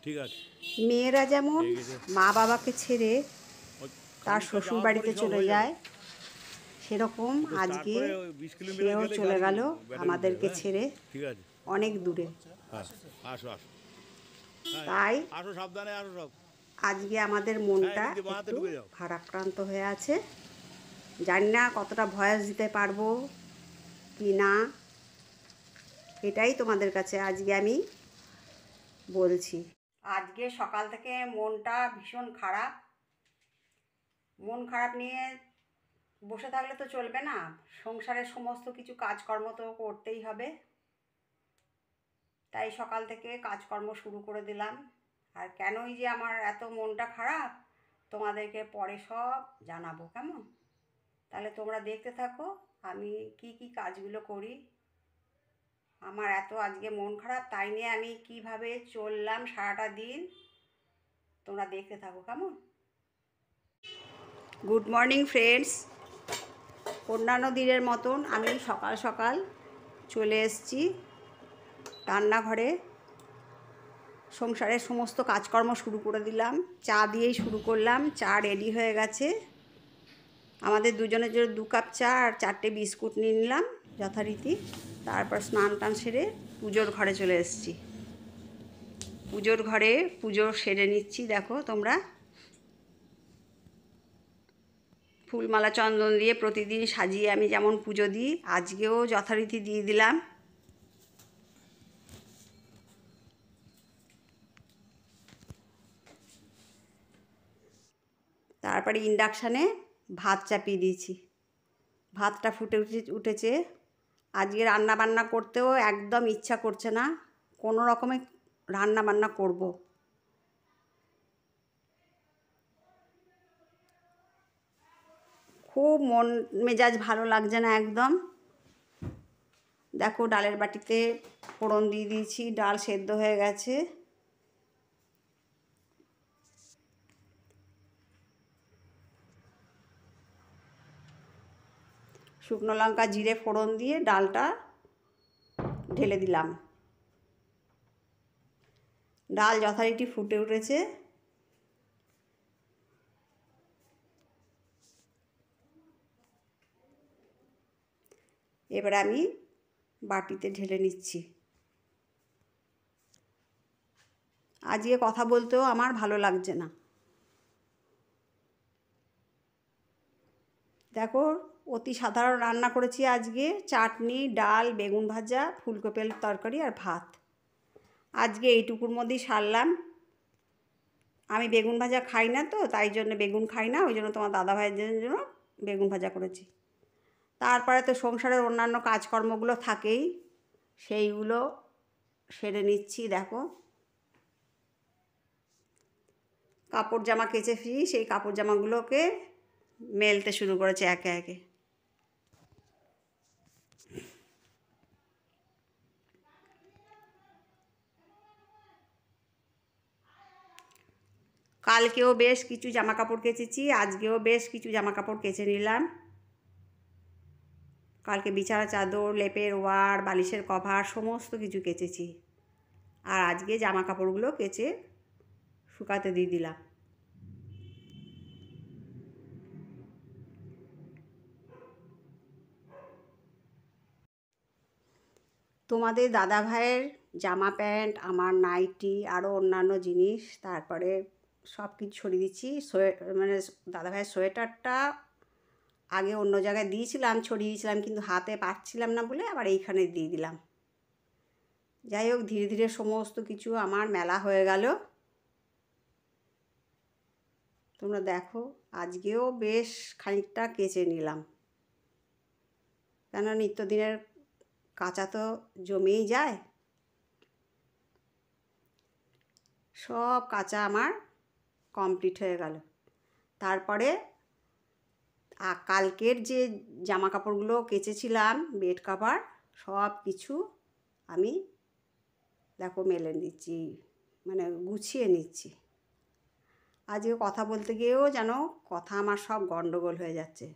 ঠিক আছে। মেয়েরা যেমন মা বাবাকে ছেড়ে তার শ্বশুর বাড়িতে চলে যায়, সেরকম আজকে সেও চলে গেল আমাদেরকে ছেড়ে অনেক দূরে। আসো আসো, তাই আসো সাবধানে আসো সব। আজকে আমাদের মনটা একটু ভারাক্রান্ত হয়ে আছে। জানি না কতটা ভয়েস দিতে পারবো কি না, এটাই তোমাদের কাছে আজকে আমি বলছি। আজকে সকাল থেকে মনটা ভীষণ খারাপ। মন খারাপ নিয়ে বসে থাকলে তো চলবে না, সংসারের সমস্ত কিছু কাজকর্ম তো করতেই হবে। তাই সকাল থেকে কাজকর্ম শুরু করে দিলাম। আর কেনই যে আমার এত মনটা খারাপ তোমাদেরকে পরে সব জানাবো, কেমন? তাহলে তোমরা দেখতে থাকো আমি কি কি কাজগুলো করি। আমার এত আজকে মন খারাপ, তাই নিয়ে আমি কিভাবে চললাম সারাটা দিন, তোমরা দেখতে থাকো, কেমন? Good morning friends. অন্যান্য দিনের মতন আমি সকাল সকাল চলে এসেছি রান্নাঘরে। সংসারের সমস্ত কাজকর্ম শুরু করে দিলাম, চা দিয়েই শুরু করলাম। চা রেডি হয়ে গেছে। আমাদের দুজনের জন্য 2 কাপ চা আর 4টে বিস্কুট নিয়ে নিলাম যথারীতি। তারপর স্নান টান সেরে পুজোর ঘরে চলে এসেছি। পুজোর ঘরে পুজো সেরে নিচ্ছি, দেখো তোমরা। ফুলমালা চন্দন দিয়ে প্রতিদিন সাজিয়ে আমি যেমন পুজো দিই, আজকেও যথারীতি দিয়ে দিলাম। তারপরে ইন্ডাকশানে ভাত চাপিয়ে দিয়েছি। ভাতটা ফুটে উঠেছে। আজকে রান্না বান্না করতেও একদম ইচ্ছা করছে না, কোনো রকমে রান্না বান্না করব। খুব মন মেজাজ ভালো লাগছে না একদম। দেখো ডালের বাটিতে ফোড়ন দিয়ে দিয়েছি, ডাল সেদ্ধ হয়ে গেছে। শুকনো লঙ্কা জিরে ফোড়ন দিয়ে ডালটা ঢেলে দিলাম। ডাল যথারীতি ফুটে উঠেছে। এবার আমি বাটিতে ঢেলে নিচ্ছি। আজকে কথা বলতেও আমার ভালো লাগছে না। দেখো অতি সাধারণ রান্না করেছি আজকে, চাটনি, ডাল, বেগুন ভাজা, ফুলকপি আলুর তরকারি আর ভাত। আজকে এইটুকুর মধ্যেই সারলাম। আমি বেগুন ভাজা খাই না তো, তাই জন্য বেগুন খাই না, ওই জন্য তোমার দাদাভাইয়ের জন্য বেগুন ভাজা করেছি। তারপরে তো সংসারের অন্যান্য কাজকর্মগুলো থাকেই, সেইগুলো সেরে নিচ্ছি। দেখো কাপড় জামা কেচেছি, সেই কাপড় জামাগুলোকে মেলতে শুরু করেছে একে একে। কালকেও বেশ কিছু জামা কাপড় কেচেছি, আজকেও বেশ কিছু জামা কাপড় কেচে নিলাম। কালকে বিছানা চাদর, লেপের ওয়ার, বালিশের কভার সমস্ত কিছু কেচেছি। আর আজকে জামা কাপড়গুলো কেচে শুকাতে দিয়ে দিলাম। তোমাদের দাদাভাইয়ের জামা প্যান্ট, আমার নাইটি, আরও অন্যান্য জিনিস, তারপরে সব কিছু ছড়িয়ে দিচ্ছি। মানে দাদাভাইয়ের সোয়েটারটা আগে অন্য জায়গায় দিয়েছিলাম, ছড়িয়ে দিয়েছিলাম, কিন্তু হাতে পাচ্ছিলাম না বলে আবার এইখানে দিয়ে দিলাম। যাই হোক, ধীরে ধীরে সমস্ত কিছু আমার মেলা হয়ে গেল। তোমরা দেখো আজকেও বেশ খানিকটা কেচে নিলাম, কেন নিত্যদিনের কাচা তো জমেই যায়। সব কাচা আমার কমপ্লিট হয়ে গেল। তারপরে কালকের যে জামা কাপড়গুলো কেচেছিলাম, বেড কভার, সব কিছু আমি দেখো মেলে নিচ্ছি, মানে গুছিয়ে নিচ্ছি। আজকে কথা বলতে গিয়েও যেন কথা আমার সব গন্ডগোল হয়ে যাচ্ছে।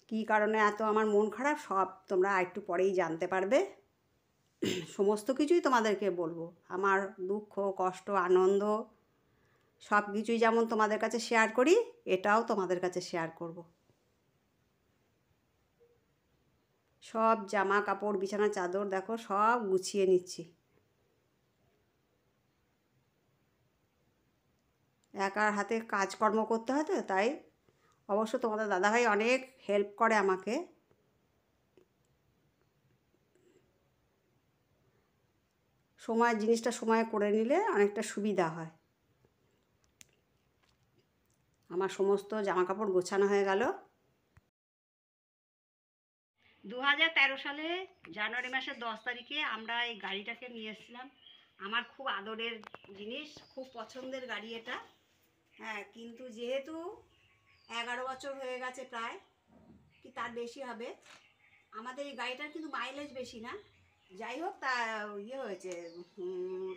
কী কারণে এত আমার মন খারাপ সব তোমরা একটু পরেই জানতে পারবে। সমস্ত কিছুই তোমাদেরকে বলবো, আমার দুঃখ কষ্ট আনন্দ সব কিছুই যেমন তোমাদের কাছে শেয়ার করি, এটাও তোমাদের কাছে শেয়ার করব। সব জামা কাপড় বিছানা চাদর দেখো সব গুছিয়ে নিচ্ছি। একার হাতে কাজকর্ম করতে হয় তো, তাই অবশ্য তোমাদের দাদাভাই অনেক হেল্প করে আমাকে। সময় জিনিসটা সময় করে নিলে অনেকটা সুবিধা হয়। আমার সমস্ত জামা কাপড় গোছানো হয়ে গেল। 2013 সালে জানুয়ারি মাসের 10 তারিখে আমরা এই গাড়িটাকে নিয়ে এসেছিলাম। আমার খুব আদরের জিনিস, খুব পছন্দের গাড়ি এটা। হ্যাঁ, কিন্তু যেহেতু 11 বছর হয়ে গেছে প্রায়, কি তার বেশি হবে, আমাদের এই গাড়িটার কিন্তু মাইলেজ বেশি না। যাই হোক, তা ইয়ে হয়েছে,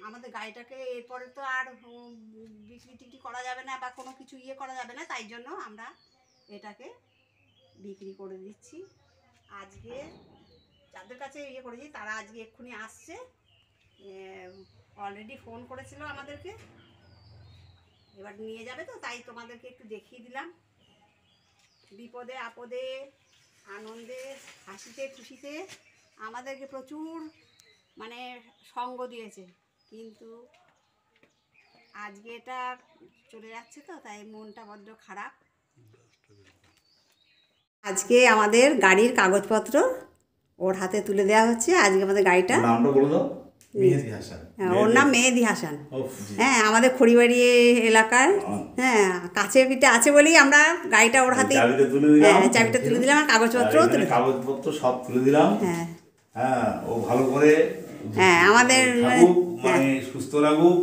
আমাদের গাড়িটাকে এরপরে তো আর বিক্রি টিক্রি করা যাবে না বা কোনো কিছু ইয়ে করা যাবে না, তাই জন্য আমরা এটাকে বিক্রি করে দিচ্ছি। আজকে যাদের কাছে ইয়ে করেছি তারা আজকে এক্ষুনি আসছে, অলরেডি ফোন করেছিল আমাদেরকে, এবার নিয়ে যাবে তো, তাই তোমাদেরকে একটু দেখিয়ে দিলাম। বিপদে আপদে আনন্দে হাসিতে খুশিতে আমাদেরকে প্রচুর মানে সঙ্গ দিয়েছে, কিন্তু আজকে এটা চলে যাচ্ছে তো, তাই মনটা বড্ড খারাপ। আজকে আমাদের গাড়ির কাগজপত্র ওর হাতে তুলে দেওয়া হচ্ছে। আজকে আমাদের গাড়িটা, নামটা বলে দাও। মেহেদি হাসান। ওর নাম মেহেদি হাসান। হ্যাঁ, আমাদের খড়িবাড়ি এলাকার, হ্যাঁ কাছে পিঠে আছে বলেই আমরা গাড়িটা ওর হাতে চাবিটা তুলে দিলাম আর কাগজপত্রও তুলে, কাগজপত্র সব তুলে দিলাম। হ্যাঁ হ্যাঁ, ও ভালো করে হ্যাঁ আমাদের মানে সুস্থ রাখুক,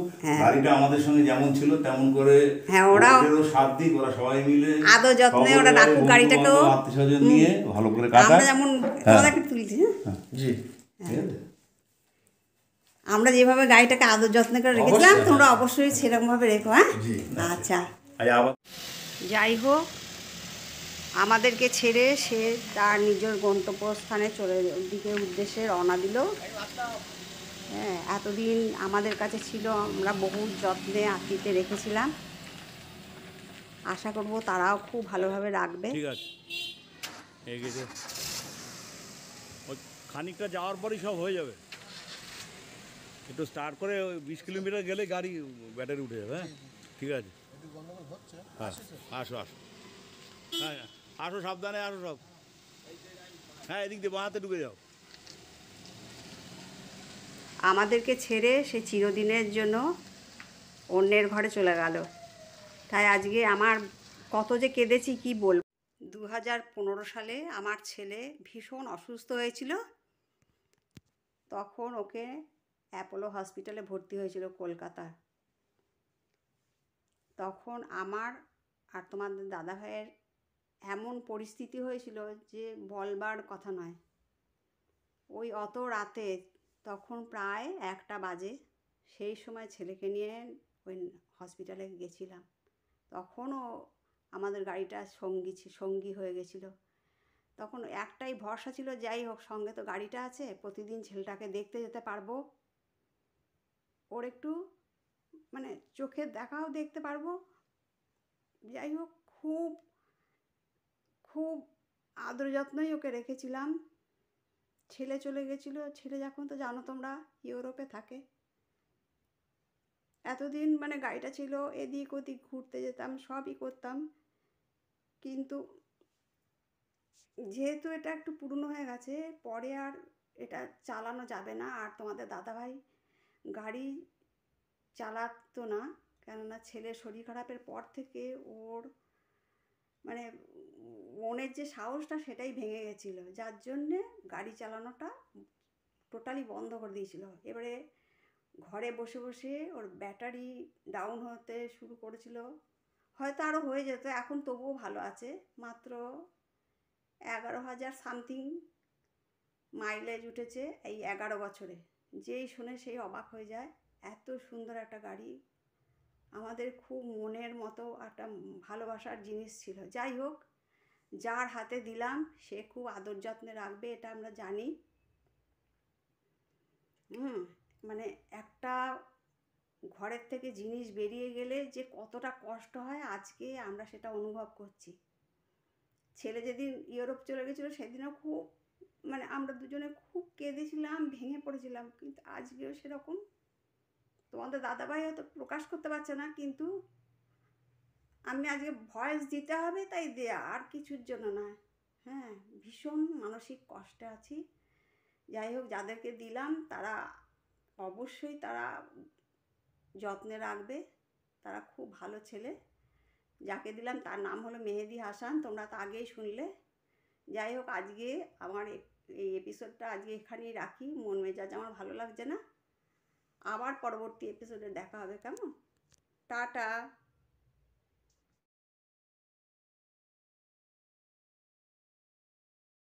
গাড়িটা আমাদের সঙ্গে যেমন ছিল তেমন করে, হ্যাঁ ওরাও সাথ দিক, ওরা সবাই মিলে আদর যত্নে ওরা রাখুক গাড়িটাকেও, আত্মীয়স্বজন নিয়ে ভালো করে কাটাক। আমরা যেমন তোমাদেরকে তুলছি, হ্যাঁ জি, আমরা যেভাবে গাড়িটাকে আদর যত্ন করে রেখেছিলাম তোমরা অবশ্যই সেরকমভাবে রেখো। হ্যাঁ আচ্ছা, যাই হোক আমাদেরকে ছেড়ে সে তার নিজের গন্তব্যস্থানে চলে দিকে উদ্দেশ্যে রওনা দিল। হ্যাঁ, এতদিন আমাদের কাছে ছিল, আমরা বহু যত্নে আত্মীয়তে রেখেছিলাম। আশা করব তারাও খুব ভালোভাবে রাখবে। ঠিক আছে, এগিয়ে ওই খানিকটা যাওয়ার পরই সব হয়ে যাবে। একটু স্টার্ট করে 20 কিলোমিটার গেলে গাড়ি ব্যাটারি উঠে যাবে। হ্যাঁ ঠিক আছে, হ্যাঁ আসো আসো, হ্যাঁ আসো সাবধানে আসো সব। হ্যাঁ এদিক দিয়ে বাঁ হাতে ঢুকে যাও। আমাদেরকে ছেড়ে সে চিরদিনের জন্য অন্যের ঘরে চলে গেল, তাই আজকে আমার কত যে কেঁদেছি কি বলবো। 2015 সালে আমার ছেলে ভীষণ অসুস্থ হয়েছিল, তখন ওকে অ্যাপোলো হসপিটালে ভর্তি হয়েছিল কলকাতা। তখন আমার আর তোমাদের দাদাভাইয়ের এমন পরিস্থিতি হয়েছিল যে বলবার কথা নয়। ওই অত রাতে, তখন প্রায় 1টা বাজে, সেই সময় ছেলেকে নিয়ে ওই হসপিটালে গেছিলাম। তখনও আমাদের গাড়িটা সঙ্গী হয়ে গেছিলো। তখন একটাই ভরসা ছিল, যাই হোক সঙ্গে তো গাড়িটা আছে, প্রতিদিন ছেলেটাকে দেখতে যেতে পারবো, ওর একটু মানে চোখের দেখাও দেখতে পারবো। যাই হোক খুব খুব আদর যত্নই ওকে রেখেছিলাম। ছেলে চলে গেছিলো, ছেলে যখন তো জানো তোমরা ইউরোপে থাকে, এতদিন মানে গাড়িটা ছিল, এদিক ওদিক ঘুরতে যেতাম, সবই করতাম, কিন্তু যেহেতু এটা একটু পুরনো হয়ে গেছে, পরে আর এটা চালানো যাবে না। আর তোমাদের দাদাভাই গাড়ি চালাতো না, কেননা ছেলের শরীর খারাপের পর থেকে ওর মানে মনের যে সাহসটা সেটাই ভেঙে গেছিলো, যার জন্যে গাড়ি চালানোটা টোটালি বন্ধ করে দিয়েছিল। এবারে ঘরে বসে বসে ওর ব্যাটারি ডাউন হতে শুরু করেছিল, হয়তো আরও হয়ে যেত, এখন তবুও ভালো আছে। মাত্র 11,000 সামথিং মাইলেজ উঠেছে এই 11 বছরে। যেই শোনে সেই অবাক হয়ে যায়, এত সুন্দর একটা গাড়ি, আমাদের খুব মনের মতো একটা ভালোবাসার জিনিস ছিল। যাই হোক, যার হাতে দিলাম সে খুব আদর যত্নে রাখবে, এটা আমরা জানি। মানে একটা ঘরের থেকে জিনিস বেরিয়ে গেলে যে কতটা কষ্ট হয় আজকে আমরা সেটা অনুভব করছি। ছেলে যেদিন ইউরোপ চলে গেছিলো সেদিনও খুব মানে আমরা দুজনে খুব কেঁদেছিলাম, ভেঙে পড়েছিলাম, কিন্তু আজকেও সেরকম। তোমাদের দাদাভাই হয়তো প্রকাশ করতে পারছে না, কিন্তু আমি আজকে ভয়েস দিতে হবে তাই দেয়া, আর কিছুর জন্য না। হ্যাঁ, ভীষণ মানসিক কষ্টে আছি। যাই হোক, যাদেরকে দিলাম তারা অবশ্যই তারা যত্নে রাখবে, তারা খুব ভালো ছেলে। যাকে দিলাম তার নাম হলো মেহেদি হাসান, তোমরা তো আগেই শুনলে। যাই হোক, আজকে আমার এই এপিসোডটা আজকে এখানেই রাখি, মন মেজাজ আমার ভালো লাগছে না। আবার পরবর্তী এপিসোডে দেখা হবে, কেমন? টাটা।